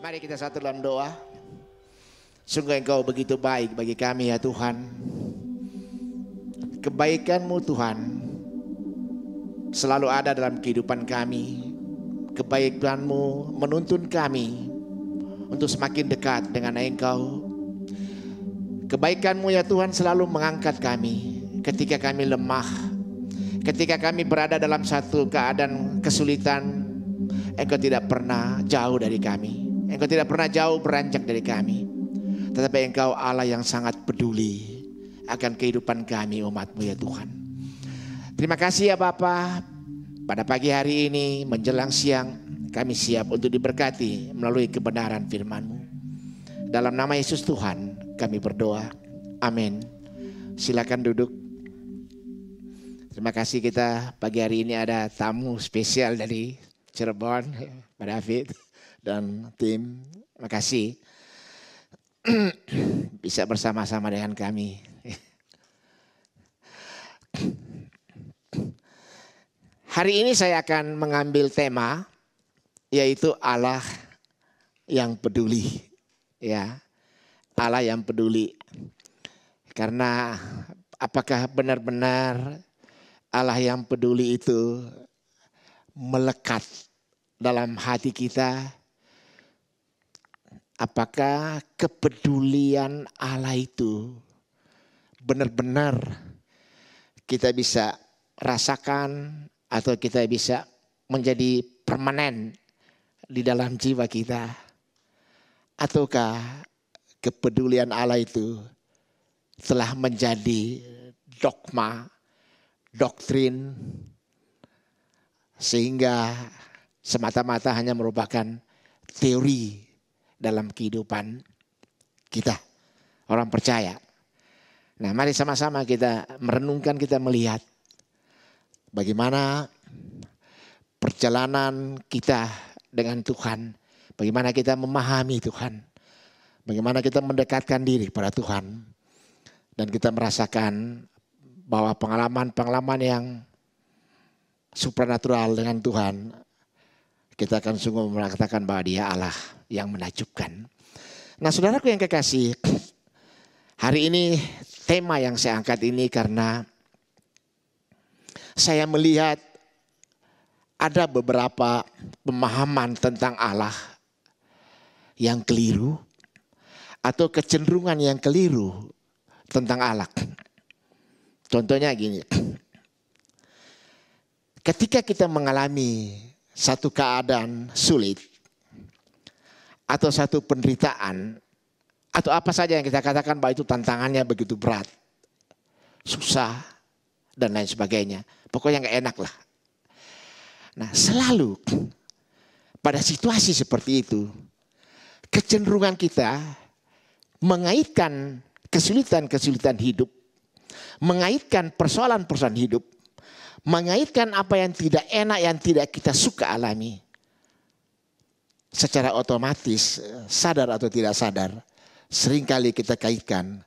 Mari kita satu dalam doa. Sungguh Engkau begitu baik bagi kami ya Tuhan. Kebaikan-Mu Tuhan selalu ada dalam kehidupan kami. Kebaikan-Mu menuntun kami untuk semakin dekat dengan Engkau. Kebaikan-Mu ya Tuhan selalu mengangkat kami ketika kami lemah. Ketika kami berada dalam satu keadaan kesulitan, Engkau tidak pernah jauh dari kami. Engkau tidak pernah jauh beranjak dari kami. Tetapi Engkau Allah yang sangat peduli akan kehidupan kami umat-Mu ya Tuhan. Terima kasih ya Bapa. Pada pagi hari ini menjelang siang kami siap untuk diberkati melalui kebenaran firman-Mu. Dalam nama Yesus Tuhan kami berdoa. Amin. Silakan duduk. Terima kasih, kita pagi hari ini ada tamu spesial dari Cirebon, Pak David dan tim. Terima kasih bisa bersama-sama dengan kami. Hari ini saya akan mengambil tema yaitu Allah yang peduli. Ya, Allah yang peduli. Karena apakah benar-benar Allah yang peduli itu melekat dalam hati kita? Apakah kepedulian Allah itu benar-benar kita bisa rasakan atau kita bisa menjadi permanen di dalam jiwa kita? Ataukah kepedulian Allah itu telah menjadi dogma, doktrin, sehingga semata-mata hanya merupakan teori dalam kehidupan kita, orang percaya. Nah, mari sama-sama kita merenungkan, kita melihat bagaimana perjalanan kita dengan Tuhan, bagaimana kita memahami Tuhan, bagaimana kita mendekatkan diri pada Tuhan, dan kita merasakan bahwa pengalaman-pengalaman yang supranatural dengan Tuhan, kita akan sungguh mengatakan bahwa Dia Allah yang menakjubkan. Nah, saudaraku yang kekasih, hari ini tema yang saya angkat ini karena saya melihat ada beberapa pemahaman tentang Allah yang keliru atau kecenderungan yang keliru tentang Allah. Contohnya gini, ketika kita mengalami satu keadaan sulit atau satu penderitaan atau apa saja yang kita katakan bahwa itu tantangannya begitu berat, susah dan lain sebagainya, pokoknya gak enak lah. Nah, selalu pada situasi seperti itu kecenderungan kita mengaitkan kesulitan-kesulitan hidup, mengaitkan persoalan-persoalan hidup, mengaitkan apa yang tidak enak, yang tidak kita suka alami. Secara otomatis, sadar atau tidak sadar, seringkali kita kaitkan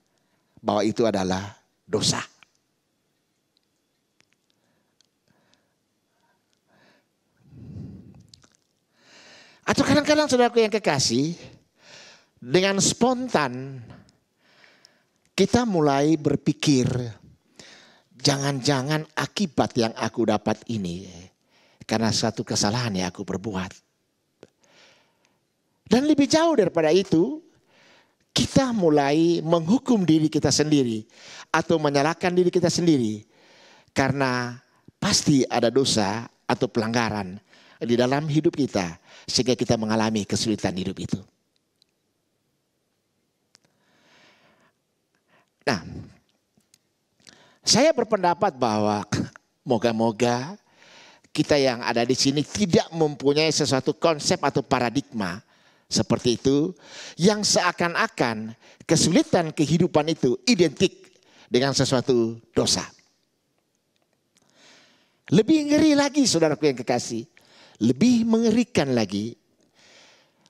bahwa itu adalah dosa. Atau kadang-kadang saudaraku yang kekasih, dengan spontan kita mulai berpikir, jangan-jangan akibat yang aku dapat ini karena satu kesalahan yang aku perbuat. Dan lebih jauh daripada itu, kita mulai menghukum diri kita sendiri atau menyalahkan diri kita sendiri karena pasti ada dosa atau pelanggaran di dalam hidup kita sehingga kita mengalami kesulitan hidup itu. Nah, saya berpendapat bahwa moga-moga kita yang ada di sini tidak mempunyai sesuatu konsep atau paradigma seperti itu yang seakan-akan kesulitan kehidupan itu identik dengan sesuatu dosa. Lebih ngeri lagi saudaraku yang kekasih, lebih mengerikan lagi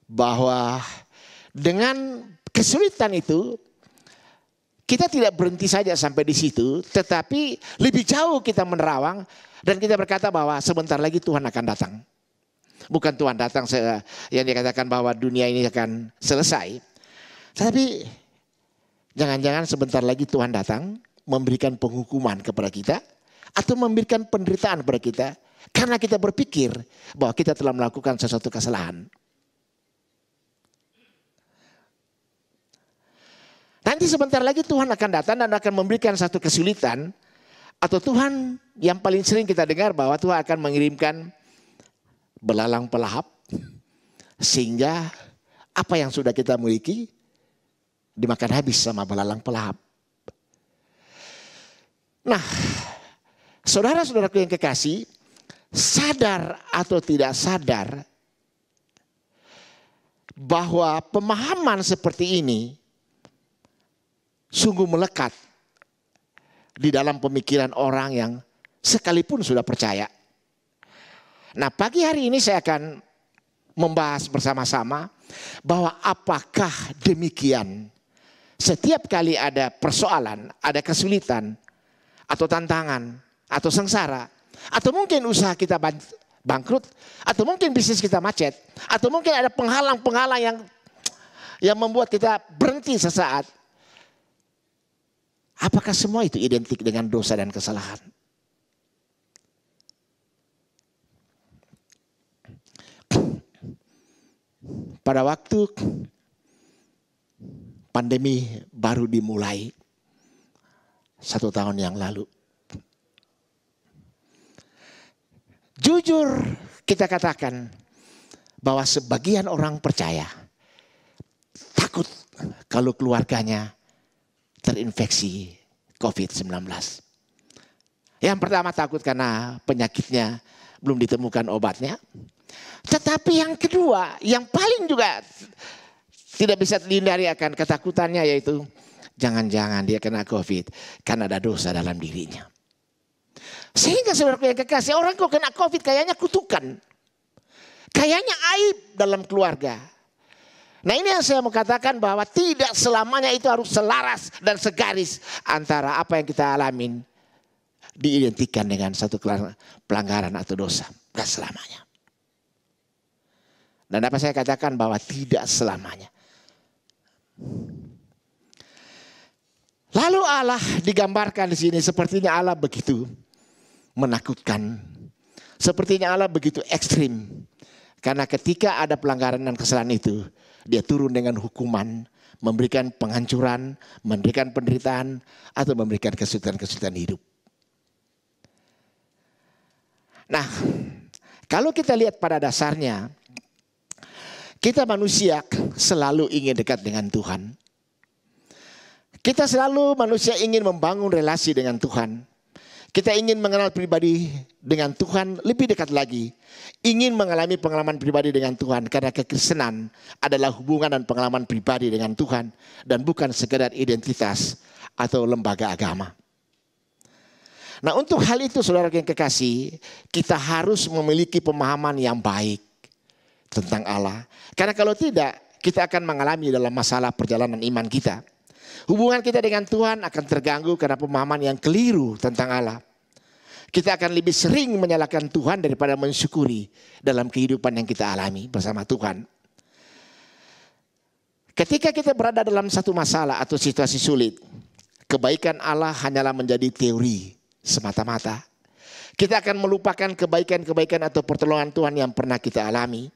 bahwa dengan kesulitan itu kita tidak berhenti saja sampai di situ, tetapi lebih jauh kita menerawang dan kita berkata bahwa sebentar lagi Tuhan akan datang. Bukan Tuhan datang yang dikatakan bahwa dunia ini akan selesai. Tapi jangan-jangan sebentar lagi Tuhan datang memberikan penghukuman kepada kita atau memberikan penderitaan kepada kita karena kita berpikir bahwa kita telah melakukan sesuatu kesalahan. Nanti sebentar lagi Tuhan akan datang dan akan memberikan satu kesulitan. Atau Tuhan yang paling sering kita dengar bahwa Tuhan akan mengirimkan belalang pelahap. Sehingga apa yang sudah kita miliki dimakan habis sama belalang pelahap. Nah, saudara-saudaraku yang kekasih, sadar atau tidak sadar bahwa pemahaman seperti ini sungguh melekat di dalam pemikiran orang yang sekalipun sudah percaya. Nah, pagi hari ini saya akan membahas bersama-sama bahwa apakah demikian setiap kali ada persoalan, ada kesulitan atau tantangan atau sengsara atau mungkin usaha kita bangkrut atau mungkin bisnis kita macet atau mungkin ada penghalang-penghalang yang membuat kita berhenti sesaat. Apakah semua itu identik dengan dosa dan kesalahan? Pada waktu pandemi baru dimulai 1 tahun yang lalu. Jujur kita katakan bahwa sebagian orang percaya takut kalau keluarganya terinfeksi COVID-19. Yang pertama takut karena penyakitnya belum ditemukan obatnya. Tetapi yang kedua, yang paling juga tidak bisa dihindari akan ketakutannya yaitu jangan-jangan dia kena COVID karena ada dosa dalam dirinya. Sehingga saudara yang kekasih, orang kok kena COVID kayaknya kutukan. Kayaknya aib dalam keluarga. Nah, ini yang saya mau katakan bahwa tidak selamanya itu harus selaras dan segaris antara apa yang kita alamin diidentikan dengan satu pelanggaran atau dosa. Tidak selamanya. Dan dapat saya katakan bahwa tidak selamanya. Lalu Allah digambarkan di sini sepertinya Allah begitu menakutkan. Sepertinya Allah begitu ekstrim. Karena ketika ada pelanggaran dan kesalahan itu, dia turun dengan hukuman, memberikan penghancuran, memberikan penderitaan, atau memberikan kesulitan-kesulitan hidup. Nah, kalau kita lihat pada dasarnya, kita manusia selalu ingin dekat dengan Tuhan. Kita selalu manusia ingin membangun relasi dengan Tuhan. Kita ingin mengenal pribadi dengan Tuhan lebih dekat lagi. Ingin mengalami pengalaman pribadi dengan Tuhan. Karena kekristenan adalah hubungan dan pengalaman pribadi dengan Tuhan. Dan bukan sekedar identitas atau lembaga agama. Nah, untuk hal itu saudara yang kekasih, kita harus memiliki pemahaman yang baik tentang Allah. Karena kalau tidak, kita akan mengalami dalam masalah perjalanan iman kita. Hubungan kita dengan Tuhan akan terganggu karena pemahaman yang keliru tentang Allah. Kita akan lebih sering menyalahkan Tuhan daripada mensyukuri dalam kehidupan yang kita alami bersama Tuhan. Ketika kita berada dalam satu masalah atau situasi sulit, kebaikan Allah hanyalah menjadi teori semata-mata. Kita akan melupakan kebaikan-kebaikan atau pertolongan Tuhan yang pernah kita alami.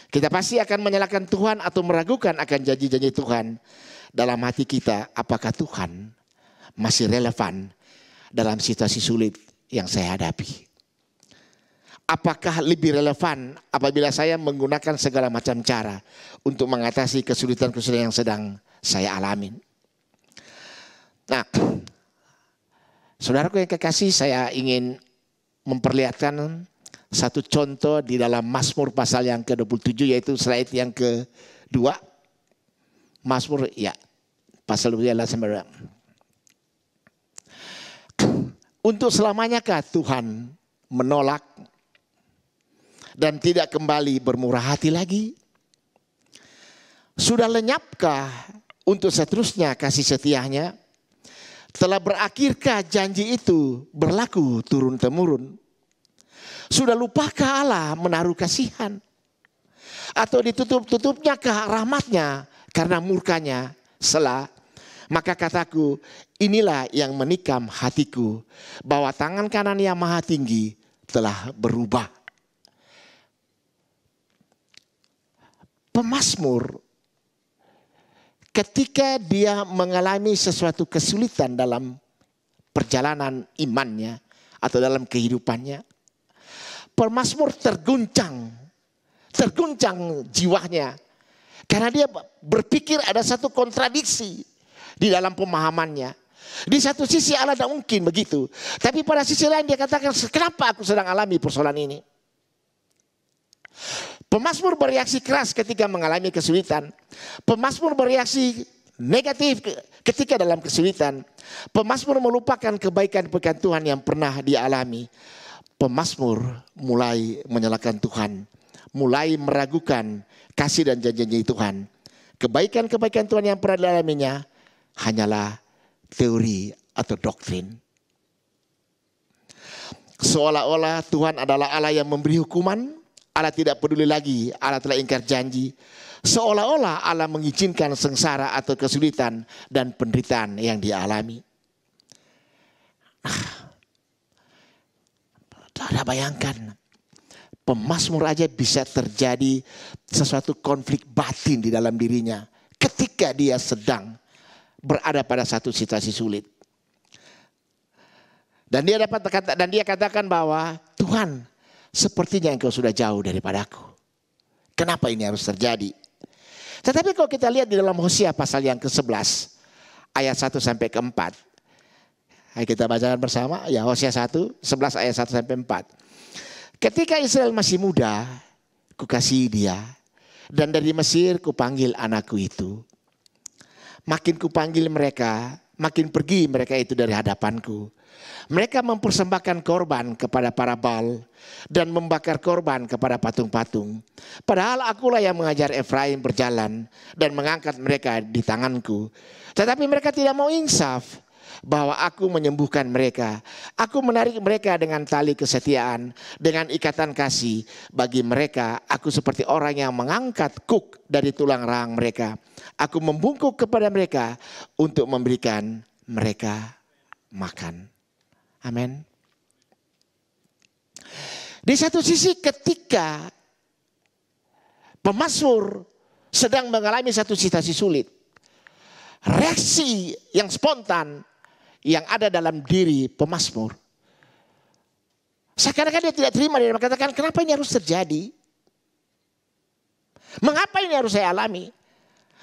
Kita pasti akan menyalahkan Tuhan atau meragukan akan janji-janji Tuhan. Dalam hati kita, apakah Tuhan masih relevan dalam situasi sulit yang saya hadapi? Apakah lebih relevan apabila saya menggunakan segala macam cara untuk mengatasi kesulitan-kesulitan yang sedang saya alami? Nah, saudaraku yang kekasih, saya ingin memperlihatkan satu contoh di dalam Mazmur pasal yang ke-27, yaitu slide yang kedua. Mazmur ya, pasal 29. Untuk selamanyakah Tuhan menolak dan tidak kembali bermurah hati lagi? Sudah lenyapkah untuk seterusnya kasih setianya? Telah berakhirkah janji itu berlaku turun-temurun? Sudah lupakah Allah menaruh kasihan? atau ditutup-tutupnya ke rahmatnya karena murkanya sela, maka kataku, inilah yang menikam hatiku, bahwa tangan kanan yang maha tinggi telah berubah. Pemazmur ketika dia mengalami sesuatu kesulitan dalam perjalanan imannya atau dalam kehidupannya, pemazmur terguncang jiwanya. Karena dia berpikir ada satu kontradiksi di dalam pemahamannya. Di satu sisi Allah tidak mungkin begitu. Tapi pada sisi lain dia katakan, kenapa aku sedang alami persoalan ini? Pemazmur bereaksi keras ketika mengalami kesulitan. Pemazmur bereaksi negatif ketika dalam kesulitan. Pemazmur melupakan kebaikan-kebaikan Tuhan yang pernah dialami. Pemazmur mulai menyalahkan Tuhan, mulai meragukan kasih dan janji-janji Tuhan. Kebaikan-kebaikan Tuhan yang pernah dialaminya hanyalah teori atau doktrin. Seolah-olah Tuhan adalah Allah yang memberi hukuman, Allah tidak peduli lagi, Allah telah ingkar janji. Seolah-olah Allah mengizinkan sengsara atau kesulitan dan penderitaan yang dialami. Anda bayangkan, pemazmur aja bisa terjadi sesuatu konflik batin di dalam dirinya ketika dia sedang berada pada satu situasi sulit. Dan dia katakan bahwa Tuhan, sepertinya engkau sudah jauh daripadaku. Kenapa ini harus terjadi? Tetapi kalau kita lihat di dalam Hosea pasal yang ke-11 ayat 1 sampai ke 4. Ayo kita bacakan bersama ya, Hosea 1, 11 ayat 1 sampai 4. Ketika Israel masih muda, kukasihi dia, dan dari Mesir kupanggil anakku itu. Makin kupanggil mereka, makin pergi mereka itu dari hadapanku. Mereka mempersembahkan korban kepada para Baal dan membakar korban kepada patung-patung. Padahal akulah yang mengajar Efraim berjalan dan mengangkat mereka di tanganku. Tetapi mereka tidak mau insaf bahwa aku menyembuhkan mereka. Aku menarik mereka dengan tali kesetiaan, dengan ikatan kasih. Bagi mereka aku seperti orang yang mengangkat kuk dari tulang rahang mereka. Aku membungkuk kepada mereka untuk memberikan mereka makan. Amin. Di satu sisi ketika pemazmur sedang mengalami satu situasi sulit, reaksi yang spontan yang ada dalam diri pemazmur, seakan-akan dia tidak terima. Dia mengatakan, kenapa ini harus terjadi? Mengapa ini harus saya alami?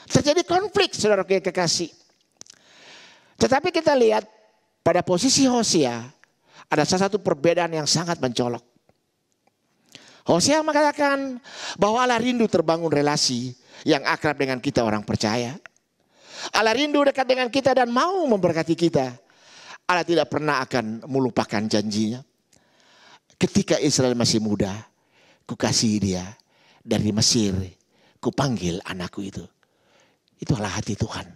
Terjadi konflik, saudara yang kekasih. Tetapi kita lihat pada posisi Hosea ada salah satu perbedaan yang sangat mencolok. Hosea mengatakan bahwa Allah rindu terbangun relasi yang akrab dengan kita orang percaya. Allah rindu dekat dengan kita dan mau memberkati kita. Allah tidak pernah akan melupakan janjinya. Ketika Israel masih muda, kukasihi dia, dari Mesir kupanggil anakku itu. Itulah hati Tuhan.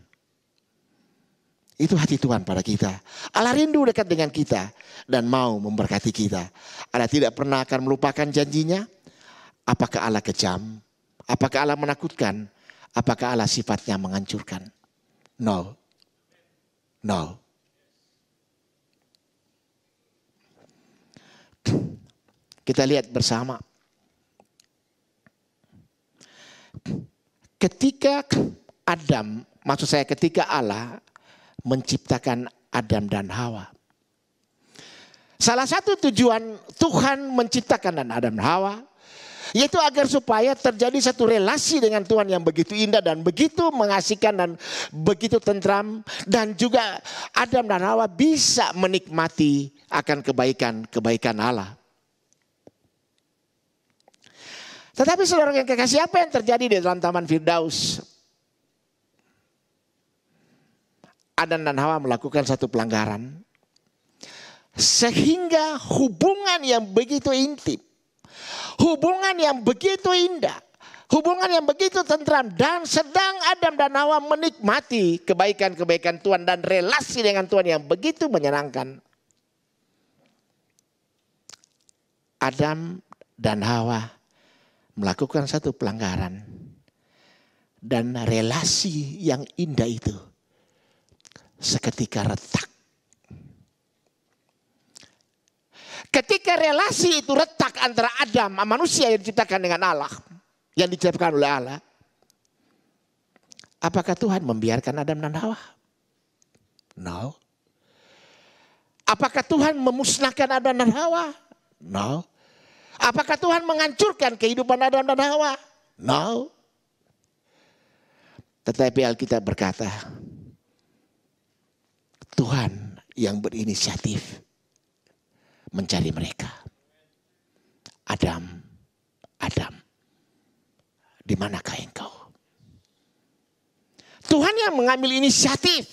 Itu hati Tuhan pada kita. Allah rindu dekat dengan kita dan mau memberkati kita. Allah tidak pernah akan melupakan janjinya. Apakah Allah kejam? Apakah Allah menakutkan? Apakah Allah sifatnya menghancurkan? No. No. Kita lihat bersama. Ketika Adam, maksud saya ketika Allah menciptakan Adam dan Hawa. Salah satu tujuan Tuhan menciptakan Adam dan Hawa, yaitu agar supaya terjadi satu relasi dengan Tuhan yang begitu indah dan begitu mengasihkan dan begitu tentram. Dan juga Adam dan Hawa bisa menikmati akan kebaikan Allah. Tetapi saudara yang kekasih, apa yang terjadi di dalam Taman Firdaus? Adam dan Hawa melakukan satu pelanggaran. Sehingga hubungan yang begitu intim, hubungan yang begitu indah, hubungan yang begitu tentram, dan sedang Adam dan Hawa menikmati kebaikan-kebaikan Tuhan dan relasi dengan Tuhan yang begitu menyenangkan. Adam dan Hawa melakukan satu pelanggaran. Dan relasi yang indah itu seketika retak. Ketika relasi itu retak antara Adam, manusia yang diciptakan dengan Allah, yang diciptakan oleh Allah, apakah Tuhan membiarkan Adam dan Hawa? No. Apakah Tuhan memusnahkan Adam dan Hawa? No. Apakah Tuhan menghancurkan kehidupan Adam dan Hawa? No. Tetapi Alkitab berkata, Tuhan yang berinisiatif mencari mereka. Adam, Adam, di manakah engkau? Tuhan yang mengambil inisiatif.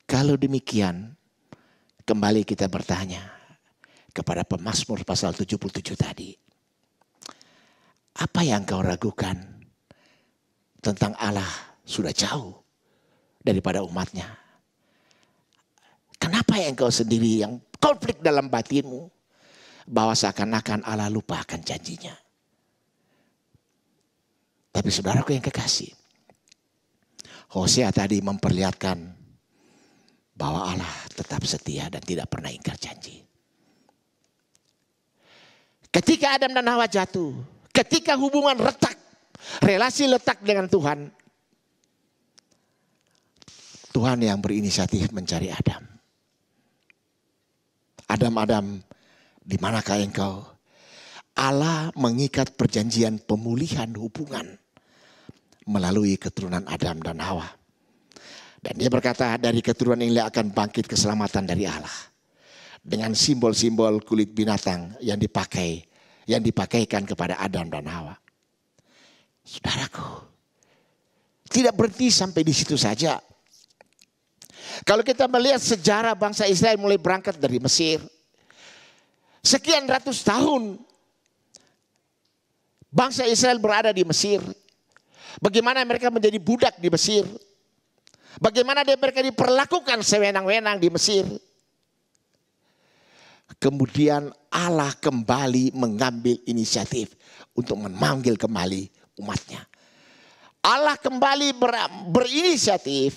Kalau demikian, kembali kita bertanya kepada Pemazmur pasal 77 tadi. Apa yang kau ragukan tentang Allah sudah jauh daripada umatnya? Kenapa yang kau sendiri yang konflik dalam batinmu? Bahwa seakan-akan Allah lupa akan janjinya. Tapi saudaraku yang kekasih, Hosea tadi memperlihatkan bahwa Allah tetap setia dan tidak pernah ingkar janji. Ketika Adam dan Hawa jatuh, ketika hubungan retak, relasi letak dengan Tuhan, Tuhan yang berinisiatif mencari Adam. Adam, Adam, di manakah engkau? Allah mengikat perjanjian pemulihan hubungan melalui keturunan Adam dan Hawa. Dan dia berkata, dari keturunan ini akan bangkit keselamatan dari Allah. Dengan simbol-simbol kulit binatang yang dipakaikan kepada Adam dan Hawa. Saudaraku, tidak berhenti sampai di situ saja. Kalau kita melihat sejarah bangsa Israel mulai berangkat dari Mesir, sekian ratus tahun bangsa Israel berada di Mesir. Bagaimana mereka menjadi budak di Mesir. Bagaimana mereka diperlakukan sewenang-wenang di Mesir. Kemudian Allah kembali mengambil inisiatif untuk memanggil kembali umatnya. Allah kembali berinisiatif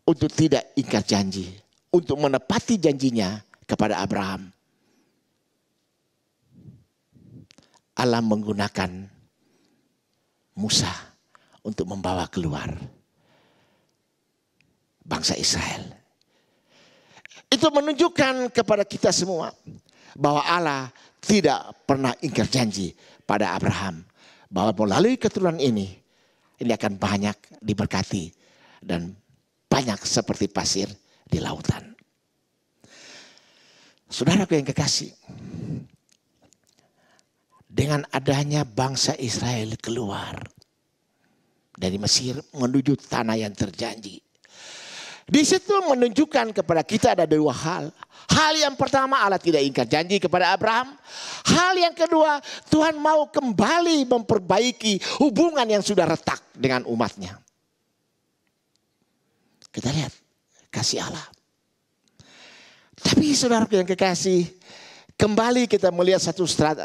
untuk tidak ingkar janji. Untuk menepati janjinya kepada Abraham. Allah menggunakan Musa untuk membawa keluar bangsa Israel. Itu menunjukkan kepada kita semua bahwa Allah tidak pernah ingkar janji pada Abraham. Bahwa melalui keturunan ini akan banyak diberkati dan banyak seperti pasir di lautan. Saudaraku yang kekasih, dengan adanya bangsa Israel keluar dari Mesir menuju tanah yang terjanji. Di situ menunjukkan kepada kita ada dua hal. Hal yang pertama, Allah tidak ingkar janji kepada Abraham. Hal yang kedua, Tuhan mau kembali memperbaiki hubungan yang sudah retak dengan umatnya. Kita lihat kasih Allah. Tapi saudaraku yang kekasih, kembali kita melihat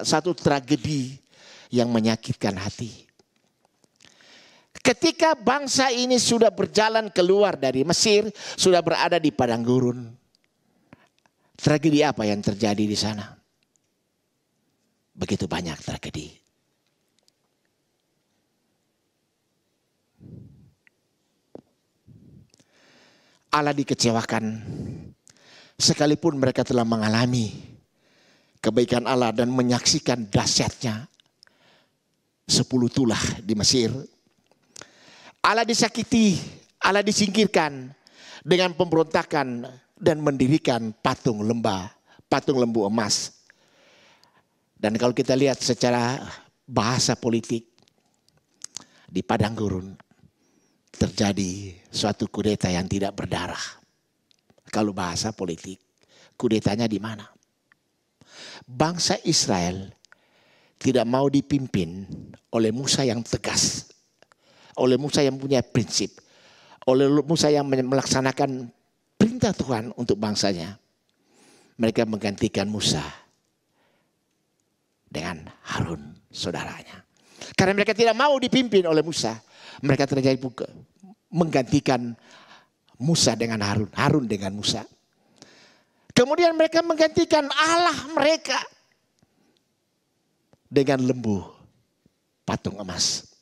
satu tragedi yang menyakitkan hati. Ketika bangsa ini sudah berjalan keluar dari Mesir, sudah berada di padang gurun. Tragedi apa yang terjadi di sana? Begitu banyak tragedi. Allah dikecewakan sekalipun mereka telah mengalami kebaikan Allah dan menyaksikan dahsyatnya 10 tulah di Mesir. Allah disakiti, Allah disingkirkan dengan pemberontakan dan mendirikan patung lembu emas. Dan kalau kita lihat secara bahasa politik di padang gurun terjadi suatu kudeta yang tidak berdarah. Kalau bahasa politik, kudetanya di mana? Bangsa Israel tidak mau dipimpin oleh Musa yang tegas. Oleh Musa yang punya prinsip. Oleh Musa yang melaksanakan perintah Tuhan untuk bangsanya. mereka menggantikan Musa dengan Harun saudaranya. Karena mereka tidak mau dipimpin oleh Musa, mereka terjadi menggantikan Musa dengan Harun, Harun dengan Musa. Kemudian mereka menggantikan Allah mereka dengan lembu patung emas.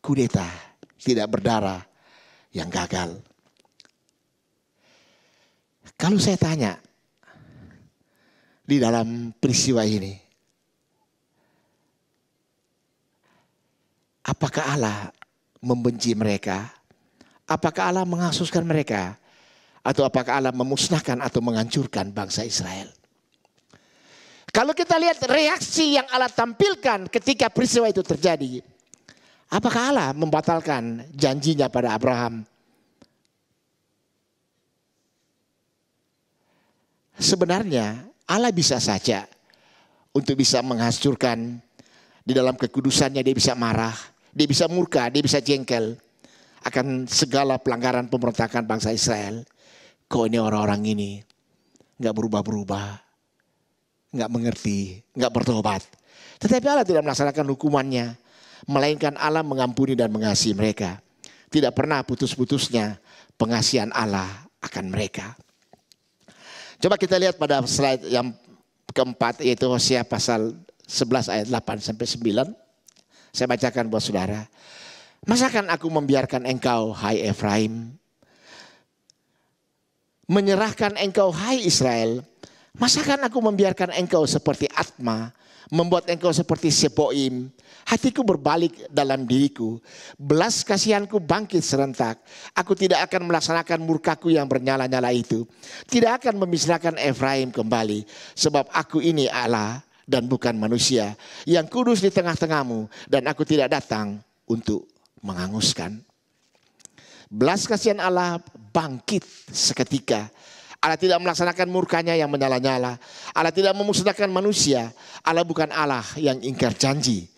Kudeta tidak berdarah yang gagal. Kalau saya tanya di dalam peristiwa ini, apakah Allah membenci mereka? Apakah Allah mengasuskan mereka? Atau apakah Allah memusnahkan atau menghancurkan bangsa Israel? Kalau kita lihat reaksi yang Allah tampilkan ketika peristiwa itu terjadi, apakah Allah membatalkan janjinya pada Abraham? Sebenarnya Allah bisa saja untuk bisa menghancurkan. Di dalam kekudusannya dia bisa marah, dia bisa murka, dia bisa jengkel akan segala pelanggaran pemberontakan bangsa Israel. Kok ini orang-orang ini gak berubah-berubah, gak mengerti, gak bertobat. Tetapi Allah tidak melaksanakan hukumannya, melainkan Allah mengampuni dan mengasihi mereka. Tidak pernah putus-putusnya pengasihan Allah akan mereka. Coba kita lihat pada slide yang keempat, yaitu Hosea pasal 11 ayat 8 sampai 9. Saya bacakan buat saudara. Masakan aku membiarkan engkau, hai Efraim? Menyerahkan engkau, hai Israel? Masakan aku membiarkan engkau seperti Atma, membuat engkau seperti Seboim? Hatiku berbalik dalam diriku, belas kasihanku bangkit serentak. Aku tidak akan melaksanakan murkaku yang bernyala-nyala itu. Tidak akan memisahkan Efraim kembali, sebab aku ini Allah dan bukan manusia, yang kudus di tengah-tengahmu, dan aku tidak datang untuk menghanguskan. Belas kasihan Allah bangkit seketika. Allah tidak melaksanakan murkanya yang menyala-nyala. Allah tidak memusnahkan manusia. Allah bukan Allah yang ingkar janji.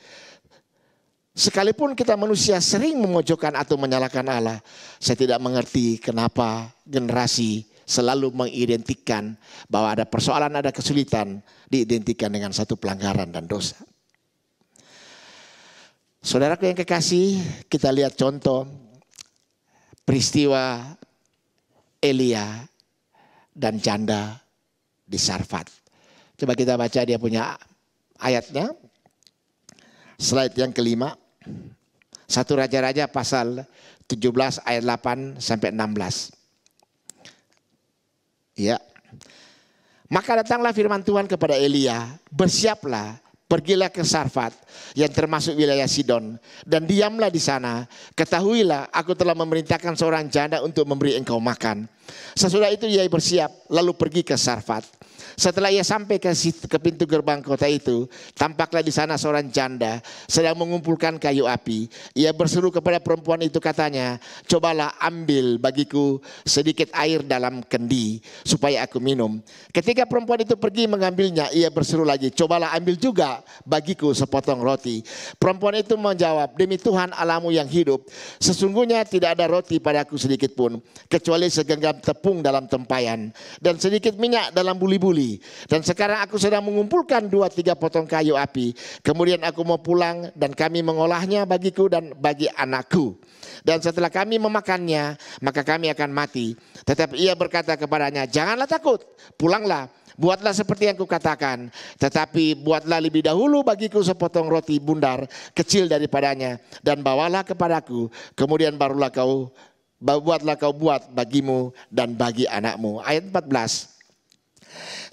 Sekalipun kita manusia sering memojokkan atau menyalahkan Allah, saya tidak mengerti kenapa generasi selalu mengidentikan bahwa ada persoalan, ada kesulitan, diidentikan dengan satu pelanggaran dan dosa. Saudaraku yang kekasih, kita lihat contoh peristiwa Elia dan janda di Sarfat. Coba kita baca dia punya ayatnya. Slide yang kelima. 1 Raja-Raja pasal 17 ayat 8 sampai 16. Ya. Maka datanglah firman Tuhan kepada Elia, bersiaplah, pergilah ke Sarfat yang termasuk wilayah Sidon, dan diamlah di sana. Ketahuilah, aku telah memerintahkan seorang janda untuk memberi engkau makan. Sesudah itu ia bersiap, lalu pergi ke Sarfat. Setelah ia sampai ke pintu gerbang kota itu, tampaklah di sana seorang janda sedang mengumpulkan kayu api. Ia berseru kepada perempuan itu, katanya, cobalah ambil bagiku sedikit air dalam kendi supaya aku minum. Ketika perempuan itu pergi mengambilnya, ia berseru lagi, cobalah ambil juga bagiku sepotong roti. Perempuan itu menjawab, demi Tuhan Allahmu yang hidup, sesungguhnya tidak ada roti padaku sedikit pun, kecuali segenggam tepung dalam tempayan dan sedikit minyak dalam buli-buli. Dan sekarang aku sedang mengumpulkan 2-3 potong kayu api. Kemudian aku mau pulang dan kami mengolahnya bagiku dan bagi anakku. Dan setelah kami memakannya, maka kami akan mati. Tetapi ia berkata kepadanya, janganlah takut, pulanglah. Buatlah seperti yang kukatakan, tetapi buatlah lebih dahulu bagiku sepotong roti bundar kecil daripadanya, dan bawalah kepadaku. Kemudian barulah buatlah kau buat bagimu dan bagi anakmu. Ayat 14.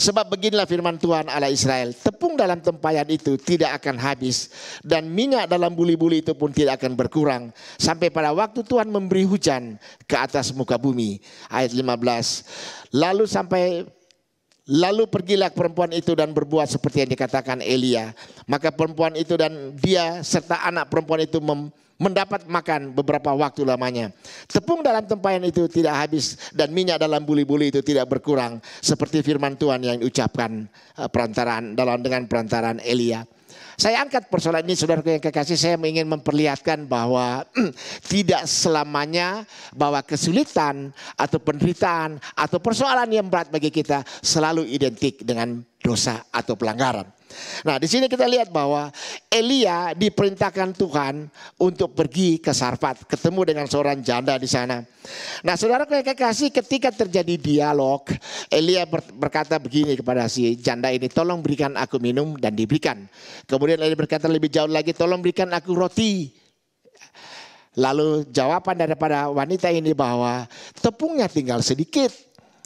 Sebab beginilah firman Tuhan Allah Israel, tepung dalam tempayan itu tidak akan habis, dan minyak dalam buli-buli itu pun tidak akan berkurang, sampai pada waktu Tuhan memberi hujan ke atas muka bumi. Ayat 15. Lalu pergilah perempuan itu dan berbuat seperti yang dikatakan Elia. Maka perempuan itu dan dia serta anak perempuan itu mendapat makan beberapa waktu lamanya. Tepung dalam tempayan itu tidak habis dan minyak dalam buli-buli itu tidak berkurang, seperti firman Tuhan yang diucapkan dengan perantaraan Elia. Saya angkat persoalan ini, saudaraku yang kekasih, saya ingin memperlihatkan bahwa tidak selamanya bahwa kesulitan atau penderitaan atau persoalan yang berat bagi kita selalu identik dengan dosa atau pelanggaran. Nah, di sini kita lihat bahwa Elia diperintahkan Tuhan untuk pergi ke Sarfat, ketemu dengan seorang janda di sana. Nah, saudaraku yang kekasih, ketika terjadi dialog, Elia berkata begini kepada si janda ini, tolong berikan aku minum, dan diberikan. Kemudian Elia berkata lebih jauh lagi, tolong berikan aku roti. Lalu jawaban daripada wanita ini bahwa tepungnya tinggal sedikit,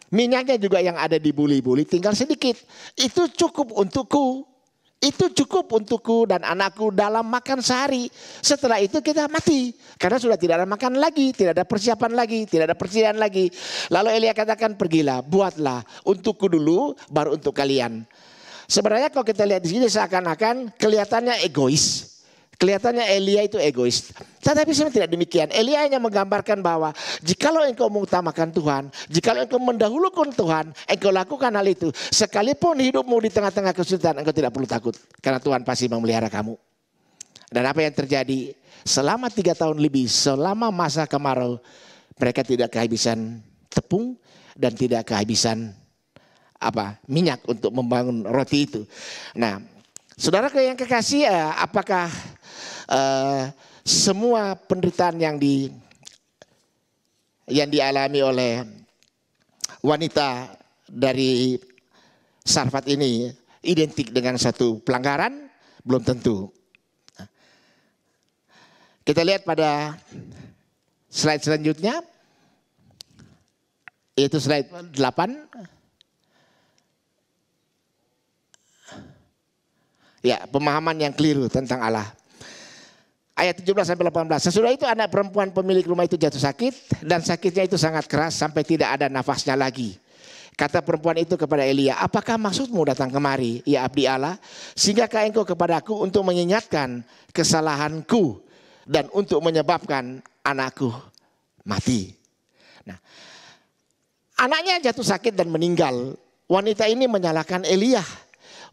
minyaknya juga yang ada di buli-buli tinggal sedikit. Itu cukup untukku. Itu cukup untukku dan anakku dalam makan sehari. Setelah itu kita mati. Karena sudah tidak ada makan lagi, tidak ada persiapan lagi, tidak ada persediaan lagi. Lalu Elia katakan, pergilah, buatlah untukku dulu, baru untuk kalian. Sebenarnya kalau kita lihat di sini seakan-akan kelihatannya egois. Kelihatannya Elia itu egois. Tetapi sebenarnya tidak demikian. Elia hanya menggambarkan bahwa jikalau engkau mengutamakan Tuhan, jikalau engkau mendahulukan Tuhan, engkau lakukan hal itu. Sekalipun hidupmu di tengah-tengah kesulitan, engkau tidak perlu takut. Karena Tuhan pasti memelihara kamu. Dan apa yang terjadi? Selama 3 tahun lebih, selama masa kemarau, mereka tidak kehabisan tepung dan tidak kehabisan minyak untuk membangun roti itu. Nah, saudara yang kekasih, apakah semua penderitaan yang dialami oleh wanita dari Sarfat ini identik dengan satu pelanggaran? Belum tentu. Kita lihat pada slide selanjutnya, yaitu slide 8. Ya, pemahaman yang keliru tentang Allah. Ayat 17-18. Sesudah itu anak perempuan pemilik rumah itu jatuh sakit, dan sakitnya itu sangat keras sampai tidak ada nafasnya lagi. Kata perempuan itu kepada Elia, apakah maksudmu datang kemari, ya abdi Allah? Singgahkah engkau kepadaku untuk mengingatkan kesalahanku dan untuk menyebabkan anakku mati. Nah, anaknya jatuh sakit dan meninggal. Wanita ini menyalahkan Elia.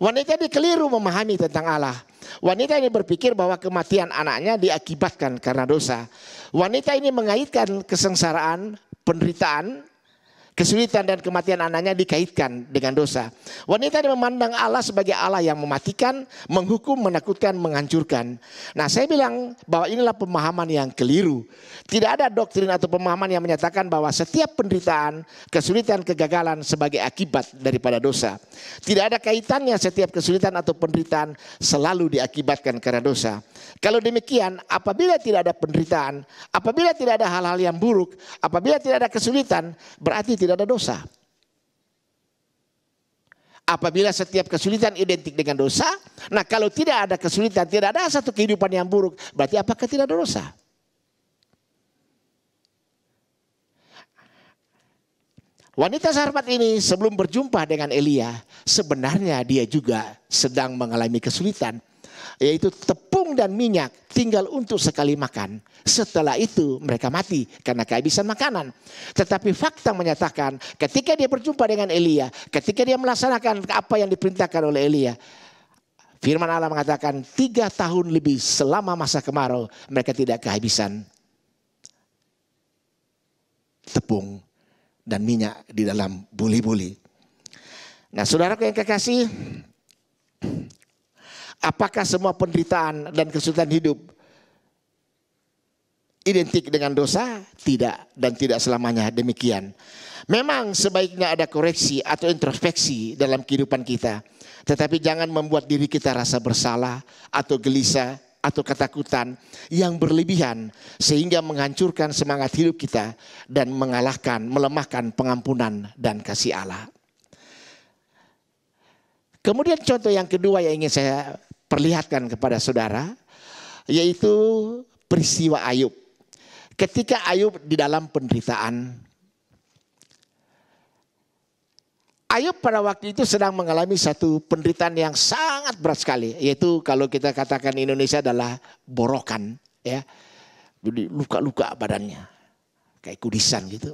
Wanita ini keliru memahami tentang Allah. Wanita ini berpikir bahwa kematian anaknya diakibatkan karena dosa. Wanita ini mengaitkan kesengsaraan, penderitaan, kesulitan dan kematian anaknya dikaitkan dengan dosa. Wanita ini memandang Allah sebagai Allah yang mematikan, menghukum, menakutkan, menghancurkan. Nah, saya bilang bahwa inilah pemahaman yang keliru. Tidak ada doktrin atau pemahaman yang menyatakan bahwa setiap penderitaan, kesulitan, kegagalan sebagai akibat daripada dosa. Tidak ada kaitannya setiap kesulitan atau penderitaan selalu diakibatkan karena dosa. Kalau demikian, apabila tidak ada penderitaan, apabila tidak ada hal-hal yang buruk, apabila tidak ada kesulitan, berarti tidak ada dosa. Apabila setiap kesulitan identik dengan dosa, nah kalau tidak ada kesulitan, tidak ada satu kehidupan yang buruk, berarti apakah tidak ada dosa? Wanita Sarfat ini sebelum berjumpa dengan Elia, sebenarnya dia juga sedang mengalami kesulitan. Yaitu tepung dan minyak tinggal untuk sekali makan. Setelah itu mereka mati karena kehabisan makanan. Tetapi fakta menyatakan ketika dia berjumpa dengan Elia, ketika dia melaksanakan apa yang diperintahkan oleh Elia, firman Allah mengatakan 3 tahun lebih selama masa kemarau mereka tidak kehabisan tepung dan minyak di dalam buli-buli. Nah, saudaraku yang kekasih, apakah semua penderitaan dan kesulitan hidup identik dengan dosa? Tidak, dan tidak selamanya demikian. Memang sebaiknya ada koreksi atau introspeksi dalam kehidupan kita. Tetapi jangan membuat diri kita rasa bersalah atau gelisah atau ketakutan yang berlebihan sehingga menghancurkan semangat hidup kita dan melemahkan pengampunan dan kasih Allah. Kemudian contoh yang kedua yang ingin saya perlihatkan kepada saudara, yaitu peristiwa Ayub. Ketika Ayub di dalam penderitaan, Ayub pada waktu itu sedang mengalami satu penderitaan yang sangat berat sekali, yaitu kalau kita katakan Indonesia adalah borokan, ya, jadi luka-luka badannya, kayak kudisan gitu.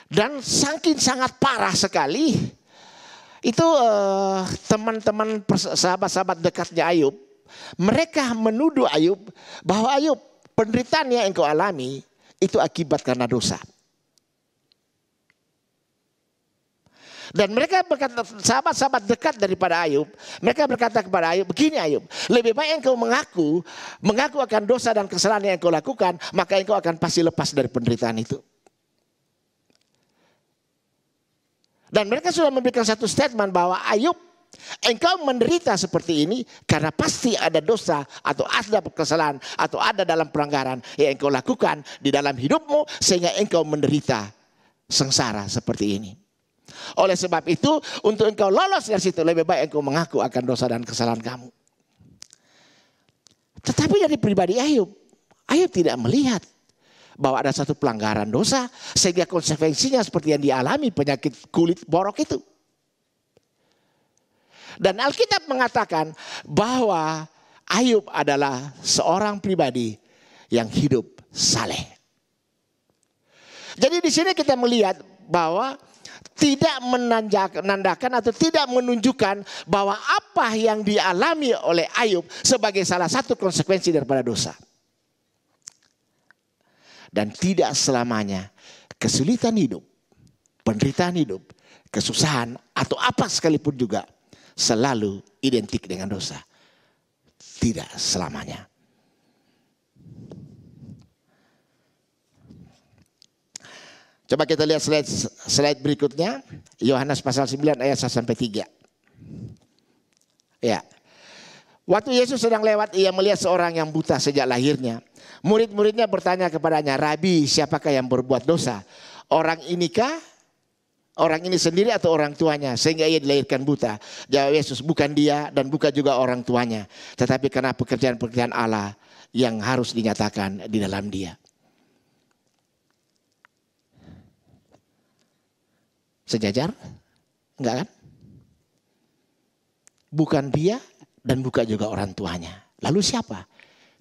Dan saking sangat parah sekali, Itu teman-teman sahabat-sahabat dekatnya Ayub, mereka menuduh Ayub bahwa Ayub, penderitaan yang engkau alami itu akibat karena dosa. Dan mereka berkata, sahabat-sahabat dekat daripada Ayub, mereka berkata kepada Ayub, begini Ayub, lebih baik engkau mengaku akan dosa dan kesalahan yang engkau lakukan, maka engkau akan pasti lepas dari penderitaan itu. Dan mereka sudah memberikan satu statement bahwa Ayub, engkau menderita seperti ini karena pasti ada dosa atau ada kesalahan atau ada dalam pelanggaran yang engkau lakukan di dalam hidupmu sehingga engkau menderita sengsara seperti ini. Oleh sebab itu, untuk engkau lolos dari situ lebih baik engkau mengaku akan dosa dan kesalahan kamu. Tetapi dari pribadi Ayub tidak melihat bahwa ada satu pelanggaran dosa sehingga konsekuensinya seperti yang dialami penyakit kulit borok itu. Dan Alkitab mengatakan bahwa Ayub adalah seorang pribadi yang hidup saleh. Jadi di sini kita melihat bahwa tidak menandakan atau tidak menunjukkan bahwa apa yang dialami oleh Ayub sebagai salah satu konsekuensi daripada dosa. Dan tidak selamanya kesulitan hidup, penderitaan hidup, kesusahan atau apa sekalipun juga selalu identik dengan dosa. Tidak selamanya. Coba kita lihat slide berikutnya. Yohanes pasal 9 ayat 1-3. Ya. Waktu Yesus sedang lewat, ia melihat seorang yang buta sejak lahirnya. Murid-muridnya bertanya kepadanya, Rabi, siapakah yang berbuat dosa? Orang inikah? Orang ini sendiri atau orang tuanya sehingga ia dilahirkan buta? Jawab Yesus, bukan dia dan bukan juga orang tuanya. Tetapi karena pekerjaan-pekerjaan Allah yang harus dinyatakan di dalam dia. Sejajar? Enggak kan? Bukan dia dan bukan juga orang tuanya. Lalu siapa?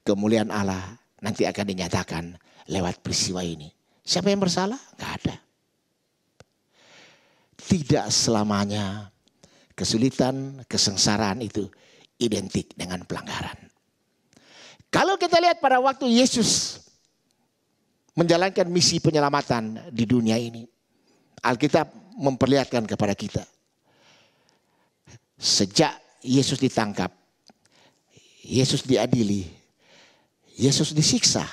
Kemuliaan Allah nanti akan dinyatakan lewat peristiwa ini. Siapa yang bersalah? Enggak ada. Tidak selamanya kesulitan, kesengsaraan itu identik dengan pelanggaran. Kalau kita lihat pada waktu Yesus menjalankan misi penyelamatan di dunia ini, Alkitab memperlihatkan kepada kita. Sejak Yesus ditangkap, Yesus diadili, Yesus disiksa.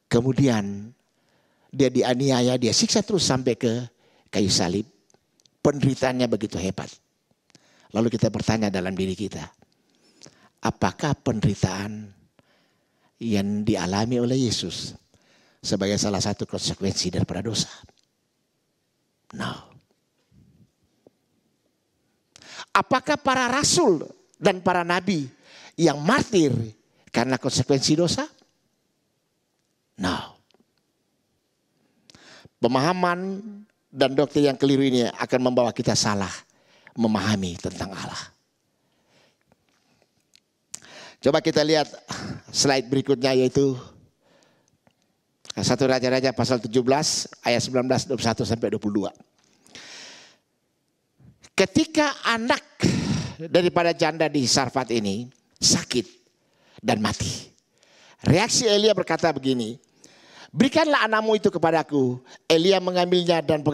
Kemudian dia dianiaya, dia siksa terus sampai ke kayu salib. Penderitaannya begitu hebat. Lalu kita bertanya dalam diri kita, apakah penderitaan yang dialami oleh Yesus sebagai salah satu konsekuensi daripada dosa? No. Apakah para rasul dan para nabi yang martir karena konsekuensi dosa? No. Pemahaman dan doktrin yang keliru ini akan membawa kita salah memahami tentang Allah. Coba kita lihat slide berikutnya, yaitu 1 Raja-Raja pasal 17 ayat 19, 21-22. Ketika anak daripada janda di Sarfat ini sakit dan mati, reaksi Elia berkata begini, berikanlah anakmu itu kepadaku. Elia mengambilnya dan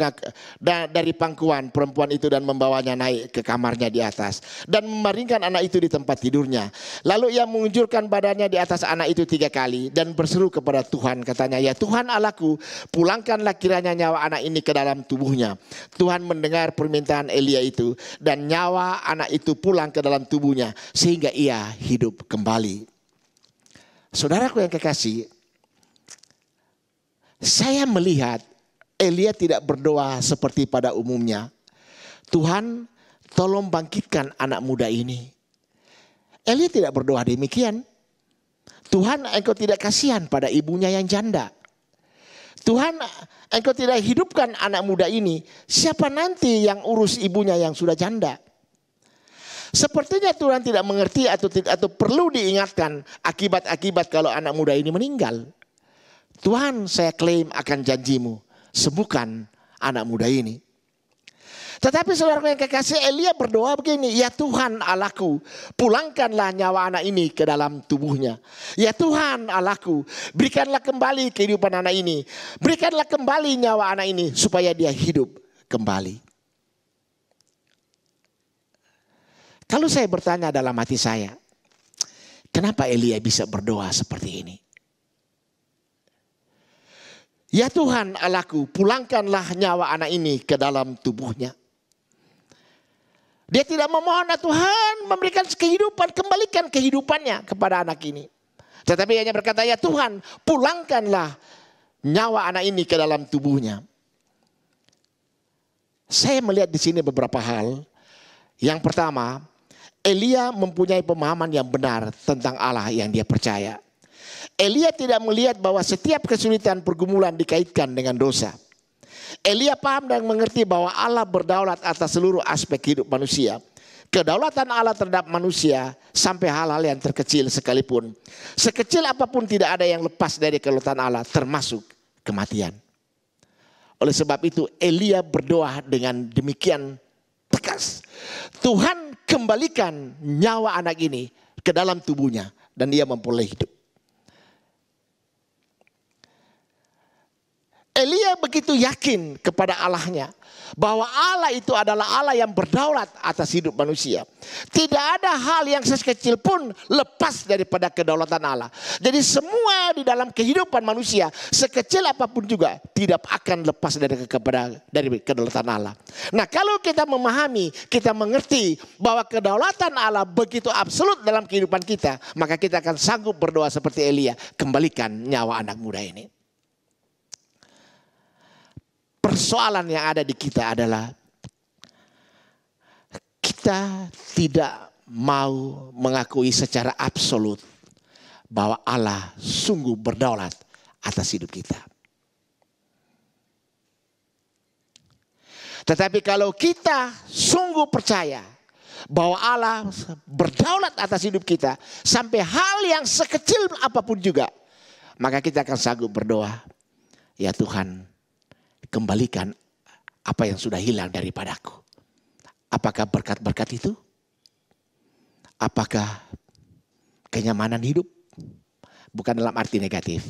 dari pangkuan perempuan itu dan membawanya naik ke kamarnya di atas. Dan mebaringkan anak itu di tempat tidurnya. Lalu ia mengunjurkan badannya di atas anak itu 3 kali. Dan berseru kepada Tuhan, katanya, ya Tuhan Allahku, pulangkanlah kiranya nyawa anak ini ke dalam tubuhnya. Tuhan mendengar permintaan Elia itu. Dan nyawa anak itu pulang ke dalam tubuhnya. Sehingga ia hidup kembali. Saudaraku yang kekasih, saya melihat Elia tidak berdoa seperti pada umumnya. Tuhan, tolong bangkitkan anak muda ini. Elia tidak berdoa demikian. Tuhan, engkau tidak kasihan pada ibunya yang janda. Tuhan, engkau tidak hidupkan anak muda ini. Siapa nanti yang urus ibunya yang sudah janda? Sepertinya Tuhan tidak mengerti atau perlu diingatkan akibat-akibat kalau anak muda ini meninggal. Tuhan, saya klaim akan janjimu, sembuhkan anak muda ini. Tetapi saudaraku yang kekasih, Elia berdoa begini, ya Tuhan Allahku, pulangkanlah nyawa anak ini ke dalam tubuhnya. Ya Tuhan Allahku, berikanlah kembali kehidupan anak ini. Berikanlah kembali nyawa anak ini supaya dia hidup kembali. Kalau saya bertanya dalam hati saya, kenapa Elia bisa berdoa seperti ini? Ya Tuhan Allahku, pulangkanlah nyawa anak ini ke dalam tubuhnya. Dia tidak memohon, Tuhan memberikan kehidupan, kembalikan kehidupannya kepada anak ini. Tetapi hanya berkata, ya Tuhan pulangkanlah nyawa anak ini ke dalam tubuhnya. Saya melihat di sini beberapa hal. Yang pertama, Elia mempunyai pemahaman yang benar tentang Allah yang dia percaya. Elia tidak melihat bahwa setiap kesulitan pergumulan dikaitkan dengan dosa. Elia paham dan mengerti bahwa Allah berdaulat atas seluruh aspek hidup manusia. Kedaulatan Allah terhadap manusia sampai hal-hal yang terkecil sekalipun. Sekecil apapun tidak ada yang lepas dari kedaulatan Allah, termasuk kematian. Oleh sebab itu Elia berdoa dengan demikian tegas. Tuhan kembalikan nyawa anak ini ke dalam tubuhnya dan dia memperoleh hidup. Elia begitu yakin kepada Allahnya bahwa Allah itu adalah Allah yang berdaulat atas hidup manusia. Tidak ada hal yang sekecil pun lepas daripada kedaulatan Allah. Jadi semua di dalam kehidupan manusia sekecil apapun juga tidak akan lepas dari kedaulatan Allah. Nah, kalau kita memahami, kita mengerti bahwa kedaulatan Allah begitu absolut dalam kehidupan kita, maka kita akan sanggup berdoa seperti Elia, kembalikan nyawa anak muda ini. Persoalan yang ada di kita adalah kita tidak mau mengakui secara absolut bahwa Allah sungguh berdaulat atas hidup kita. Tetapi kalau kita sungguh percaya bahwa Allah berdaulat atas hidup kita sampai hal yang sekecil apapun juga, maka kita akan sanggup berdoa, ya Tuhan, kembalikan apa yang sudah hilang daripadaku. Apakah berkat-berkat itu? Apakah kenyamanan hidup? Bukan dalam arti negatif.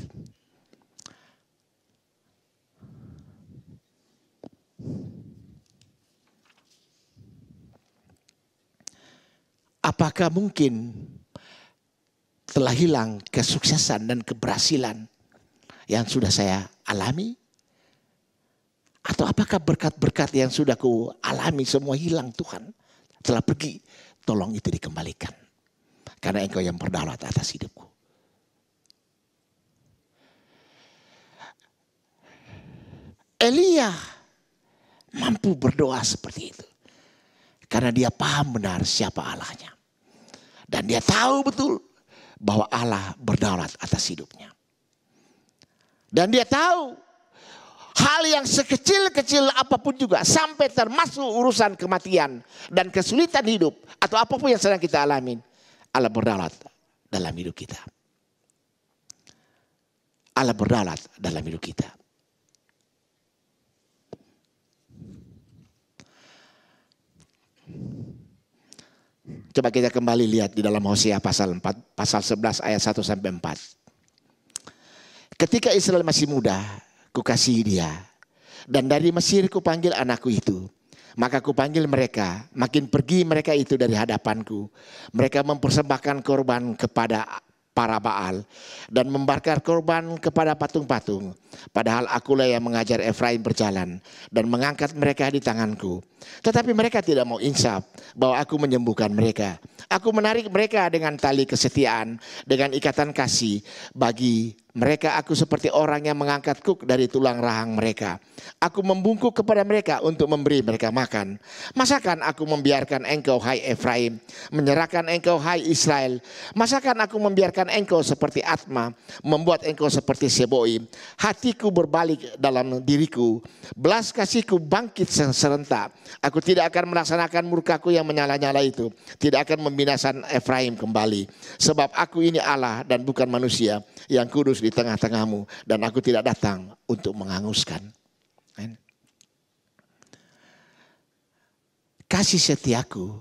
Apakah mungkin telah hilang kesuksesan dan keberhasilan yang sudah saya alami? Atau apakah berkat-berkat yang sudah ku alami semua hilang, Tuhan telah pergi, tolong itu dikembalikan. Karena Engkau yang berdaulat atas hidupku. Elia mampu berdoa seperti itu. Karena dia paham benar siapa Allahnya. Dan dia tahu betul bahwa Allah berdaulat atas hidupnya. Dan dia tahu hal yang sekecil-kecil apapun juga, sampai termasuk urusan kematian dan kesulitan hidup atau apapun yang sedang kita alami, Allah berdaulat dalam hidup kita. Allah berdaulat dalam hidup kita. Coba kita kembali lihat di dalam Hosea pasal 11 ayat 1 sampai 4. Ketika Israel masih muda, kukasihi dia, dan dari Mesir kupanggil anakku itu. Maka kupanggil mereka, makin pergi mereka itu dari hadapanku. Mereka mempersembahkan korban kepada para Baal dan membakar korban kepada patung-patung. Padahal akulah yang mengajar Efraim berjalan dan mengangkat mereka di tanganku. Tetapi mereka tidak mau insaf bahwa aku menyembuhkan mereka. Aku menarik mereka dengan tali kesetiaan, dengan ikatan kasih. Bagi mereka aku seperti orang yang mengangkat kuk dari tulang rahang mereka. Aku membungkuk kepada mereka untuk memberi mereka makan. Masakan aku membiarkan engkau hai Efraim, menyerahkan engkau hai Israel? Masakan aku membiarkan engkau seperti Atma, membuat engkau seperti Seboim? Hatiku berbalik dalam diriku, belas kasihku bangkit serentak. Aku tidak akan melaksanakan murkaku yang menyala-nyala itu, tidak akan membinasakan Efraim kembali. Sebab aku ini Allah dan bukan manusia, yang kudus di tengah-tengahmu, dan aku tidak datang untuk menghanguskan. kasih setiaku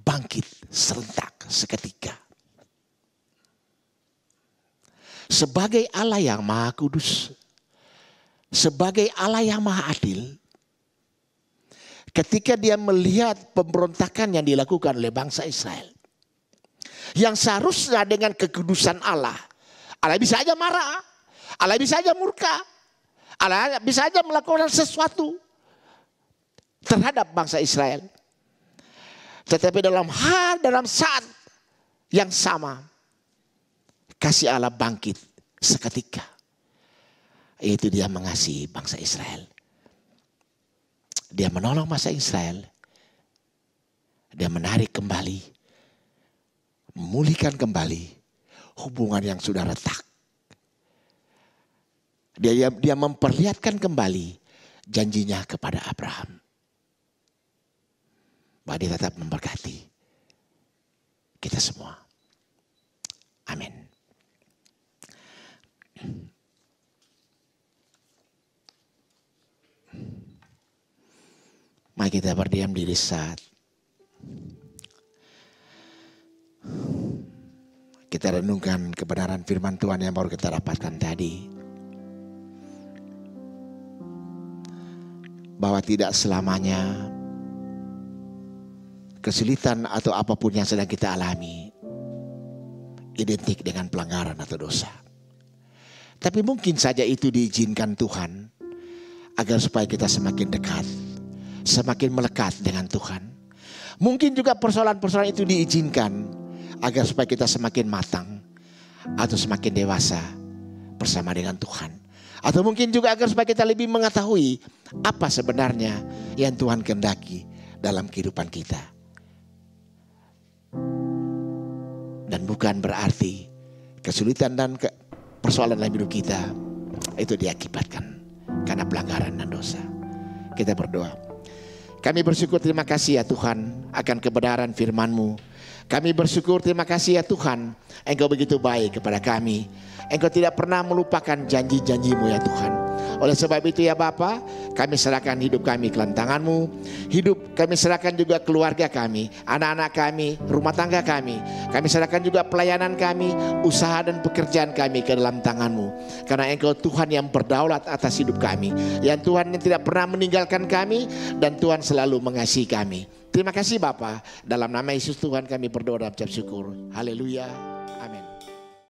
bangkit serentak seketika. Sebagai Allah yang Maha Kudus, sebagai Allah yang Maha Adil, ketika dia melihat pemberontakan yang dilakukan oleh bangsa Israel, yang seharusnya dengan kekudusan Allah, Allah bisa aja marah, Allah bisa aja murka, Allah bisa aja melakukan sesuatu terhadap bangsa Israel. Tetapi dalam saat yang sama, kasih Allah bangkit seketika. Yaitu dia mengasihi bangsa Israel. Dia menolong bangsa Israel. Dia menarik kembali, memulihkan kembali hubungan yang sudah retak. Dia memperlihatkan kembali janjinya kepada Abraham. Bahwa dia tetap memberkati kita semua. Amin. Mari kita berdiam diri saat kita renungkan kebenaran firman Tuhan yang baru kita dapatkan tadi. Bahwa tidak selamanya kesulitan atau apapun yang sedang kita alami identik dengan pelanggaran atau dosa. Tapi mungkin saja itu diizinkan Tuhan agar supaya kita semakin dekat, semakin melekat dengan Tuhan. Mungkin juga persoalan-persoalan itu diizinkan agar supaya kita semakin matang atau semakin dewasa bersama dengan Tuhan. Atau mungkin juga agar supaya kita lebih mengetahui apa sebenarnya yang Tuhan kehendaki dalam kehidupan kita. Dan bukan berarti kesulitan dan persoalan dalam hidup kita itu diakibatkan karena pelanggaran dan dosa. Kita berdoa. Kami bersyukur, terima kasih ya Tuhan akan kebenaran firman-Mu. Kami bersyukur, terima kasih ya Tuhan, Engkau begitu baik kepada kami. Engkau tidak pernah melupakan janji-janji-Mu ya Tuhan. Oleh sebab itu ya Bapa, kami serahkan hidup kami ke dalam tangan-Mu. Hidup kami serahkan juga keluarga kami, anak-anak kami, rumah tangga kami. Kami serahkan juga pelayanan kami, usaha dan pekerjaan kami ke dalam tangan-Mu. Karena Engkau Tuhan yang berdaulat atas hidup kami. Yang Tuhan yang tidak pernah meninggalkan kami, dan Tuhan selalu mengasihi kami. Terima kasih Bapa. Dalam nama Yesus Tuhan kami berdoa dan ucap syukur. Haleluya.